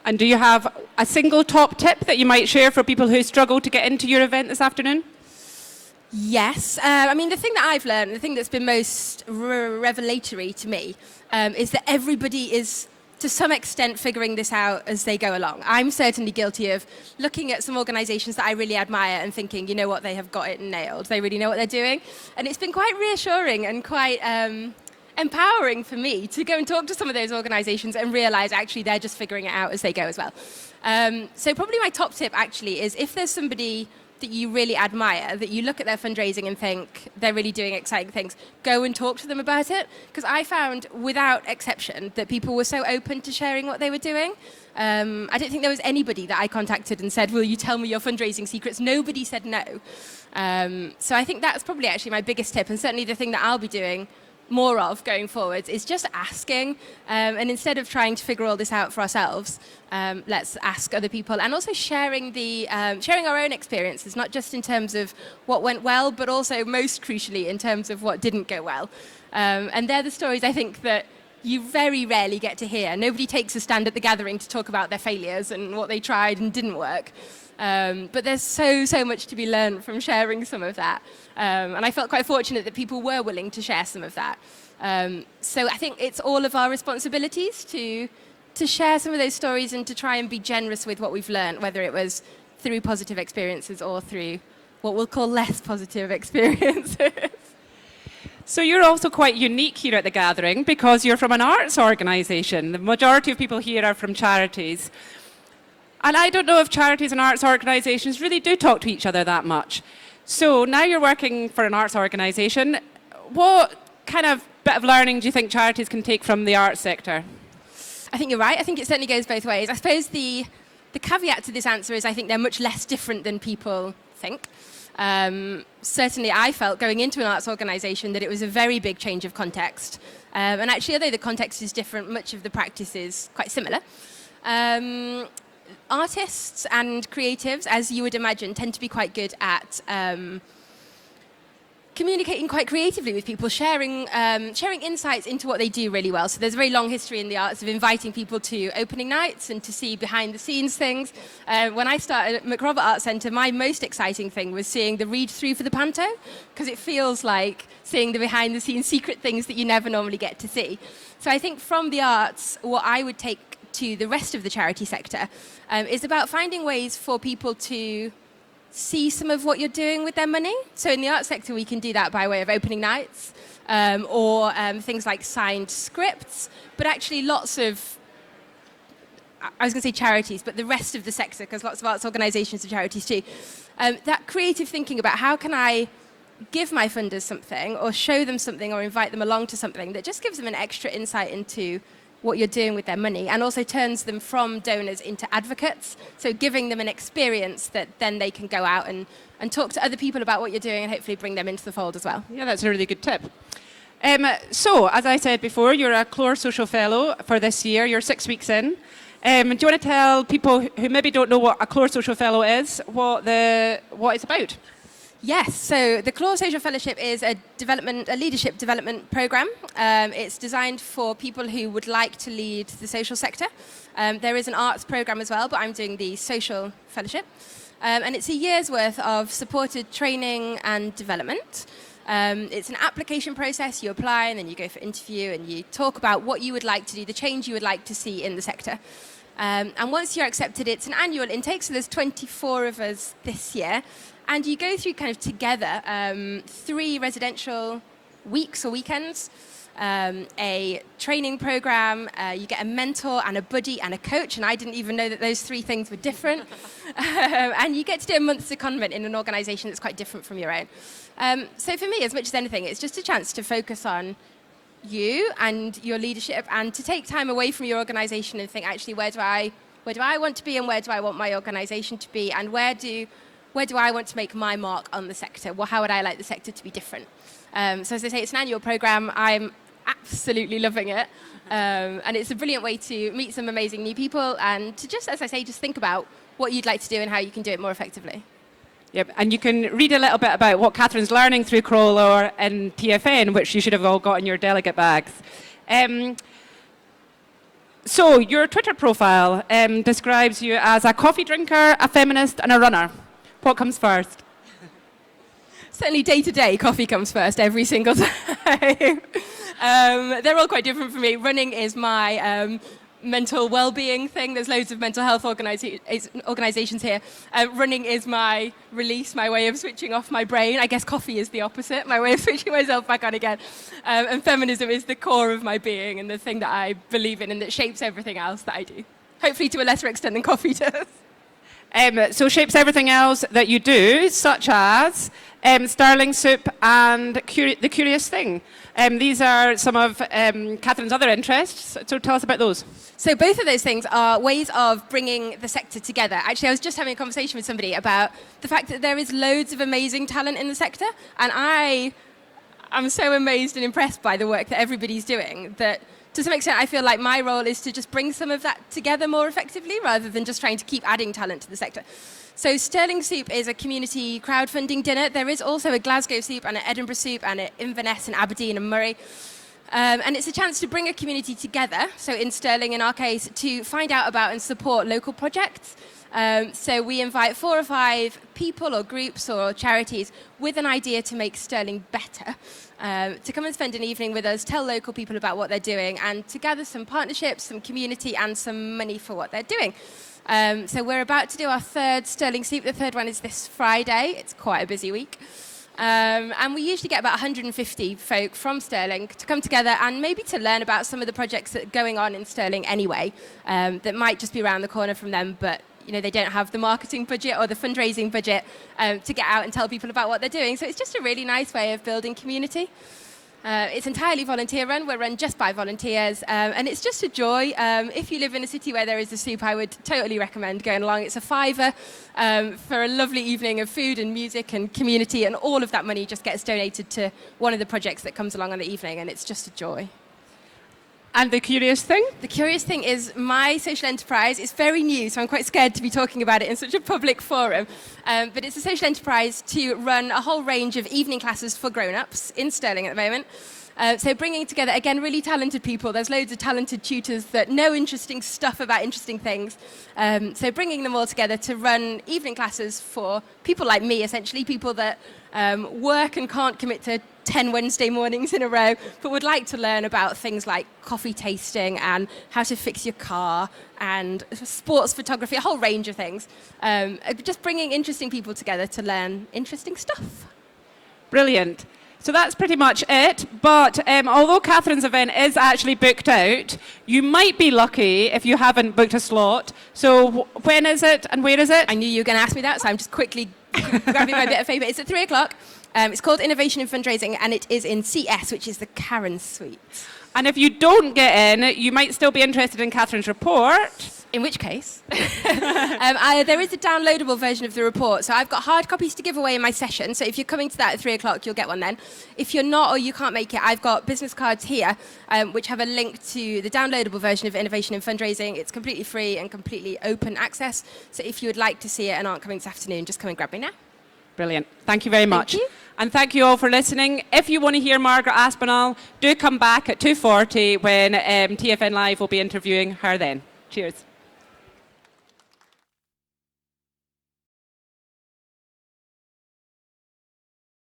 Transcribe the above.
And do you have a single top tip that you might share for people who struggle to get into your event this afternoon? Yes. I mean, the thing that I've learned, the thing that's been most revelatory to me, is that everybody is, to some extent, figuring this out as they go along. I'm certainly guilty of looking at some organisations that I really admire and thinking, you know what, they have got it nailed. They really know what they're doing. And it's been quite reassuring and quite empowering for me to go and talk to some of those organisations and realise actually they're just figuring it out as they go as well. So probably my top tip actually is, if there's somebody that you really admire, that you look at their fundraising and think they're really doing exciting things, go and talk to them about it. Because I found, without exception, that people were so open to sharing what they were doing. I don't think there was anybody that I contacted and said, will you tell me your fundraising secrets? Nobody said no. So I think that's probably actually my biggest tip, and certainly the thing that I'll be doing more of going forwards is just asking, and instead of trying to figure all this out for ourselves, let's ask other people, and also sharing our own experiences, not just in terms of what went well, but also most crucially in terms of what didn't go well. And they're the stories I think that you very rarely get to hear. Nobody takes a stand at the gathering to talk about their failures and what they tried and didn't work. But there's so much to be learned from sharing some of that. And I felt quite fortunate that people were willing to share some of that. So I think it's all of our responsibilities to share some of those stories and to try and be generous with what we've learned, whether it was through positive experiences or through what we'll call less positive experiences. So you're also quite unique here at the gathering because you're from an arts organisation. The majority of people here are from charities. And I don't know if charities and arts organisations really do talk to each other that much. So now you're working for an arts organisation. What kind of bit of learning do you think charities can take from the arts sector? I think you're right. I think it certainly goes both ways. I suppose the caveat to this answer is I think they're much less different than people think. Certainly I felt going into an arts organisation that it was a very big change of context. And actually, although the context is different, much of the practice is quite similar. Artists and creatives, as you would imagine, tend to be quite good at communicating quite creatively with people, sharing insights into what they do really well. So there's a very long history in the arts of inviting people to opening nights and to see behind-the-scenes things. When I started at Macroberts Arts Centre, my most exciting thing was seeing the read-through for the panto, because it feels like seeing the behind-the-scenes secret things that you never normally get to see. So I think from the arts, what I would take to the rest of the charity sector is about finding ways for people to see some of what you're doing with their money. So in the arts sector, we can do that by way of opening nights or things like signed scripts, but actually lots of, I was going to say charities, but the rest of the sector, because lots of arts organisations are charities too, that creative thinking about how can I give my funders something or show them something or invite them along to something that just gives them an extra insight into what you're doing with their money, and also turns them from donors into advocates, so giving them an experience that then they can go out and talk to other people about what you're doing and hopefully bring them into the fold as well. Yeah, that's a really good tip. So, as I said before, you're a Clore Social Fellow for this year. You're 6 weeks in. Do you want to tell people who maybe don't know what a Clore Social Fellow is, what it's about? Yes, so the Clore Social Fellowship is a leadership development programme. It's designed for people who would like to lead the social sector. There is an arts programme as well, but I'm doing the social fellowship. And it's a year's worth of supported training and development. It's an application process. You apply and then you go for interview and you talk about what you would like to do, the change you would like to see in the sector. And once you're accepted, it's an annual intake, so there's 24 of us this year. And you go through kind of together 3 residential weeks or weekends, a training program, you get a mentor and a buddy and a coach, and I didn't even know that those 3 things were different. And you get to do a month's secondment in an organisation that's quite different from your own. So for me, as much as anything, it's just a chance to focus on you and your leadership and to take time away from your organisation and think, actually, where do I want to be and where do I want my organisation to be, and where do I want to make my mark on the sector? Well, how would I like the sector to be different? So as I say, it's an annual programme. I'm absolutely loving it. And it's a brilliant way to meet some amazing new people and to just, as I say, just think about what you'd like to do and how you can do it more effectively. Yep, and you can read a little bit about what Kathryn's learning through Clore and TFN, which you should have all got in your delegate bags. So your Twitter profile describes you as a coffee drinker, a feminist, and a runner. What comes first? Certainly day to day, coffee comes first every single time. They're all quite different for me. Running is my mental well-being thing. There's loads of mental health organisations here. Running is my release, my way of switching off my brain. I guess coffee is the opposite, my way of switching myself back on again. And feminism is the core of my being and the thing that I believe in and that shapes everything else that I do. Hopefully to a lesser extent than coffee does. So shapes everything else that you do, such as Sterling Soup and The Curious Thing. These are some of Kathryn's other interests, so tell us about those. So both of those things are ways of bringing the sector together. Actually, I was just having a conversation with somebody about the fact that there is loads of amazing talent in the sector, and I'm so amazed and impressed by the work that everybody's doing that to some extent I feel like my role is to just bring some of that together more effectively rather than just trying to keep adding talent to the sector. So Sterling Soup is a community crowdfunding dinner. There is also a Glasgow Soup and an Edinburgh Soup and an Inverness and Aberdeen and Murray. And it's a chance to bring a community together, so in Stirling in our case, to find out about and support local projects. So we invite 4 or 5 people or groups or charities with an idea to make Stirling better, to come and spend an evening with us, tell local people about what they're doing, and to gather some partnerships, some community, and some money for what they're doing. So we're about to do our 3rd Sterling Soup. The 3rd one is this Friday. It's quite a busy week. And we usually get about 150 folk from Stirling to come together and maybe to learn about some of the projects that are going on in Stirling anyway, that might just be around the corner from them, but they don't have the marketing budget or the fundraising budget to get out and tell people about what they're doing. So it's just a really nice way of building community. It's entirely volunteer run. We're run just by volunteers, and it's just a joy. If you live in a city where there is a soup, I would totally recommend going along. It's a £5 for a lovely evening of food and music and community, and all of that money just gets donated to one of the projects that comes along on the evening, and it's just a joy. And The Curious Thing? The Curious Thing is my social enterprise. It's very new, so I'm quite scared to be talking about it in such a public forum. But it's a social enterprise to run a whole range of evening classes for grown-ups in Stirling at the moment. So bringing together, again, really talented people. There's loads of talented tutors that know interesting stuff about interesting things. So bringing them all together to run evening classes for people like me, essentially, people that work and can't commit to 10 Wednesday mornings in a row, but would like to learn about things like coffee tasting and how to fix your car and sports photography, a whole range of things. Just bringing interesting people together to learn interesting stuff. Brilliant. So that's pretty much it. But although Kathryn's event is actually booked out, you might be lucky if you haven't booked a slot. So when is it and where is it? I knew you were going to ask me that, so I'm just quickly grabbing my bit of paper. It's at 3 o'clock. It's called Innovation in Fundraising, and it is in CS, which is the Karen Suite. And if you don't get in, you might still be interested in Kathryn's report. In which case, there is a downloadable version of the report. So I've got hard copies to give away in my session. So if you're coming to that at 3 o'clock, you'll get one then. If you're not or you can't make it, I've got business cards here, which have a link to the downloadable version of Innovation in Fundraising. It's completely free and completely open access. So if you would like to see it and aren't coming this afternoon, just come and grab me now. Brilliant. Thank you very much. Thank you. And thank you all for listening. If you want to hear Margaret Aspinall, do come back at 2:40 when TFN Live will be interviewing her then. Cheers.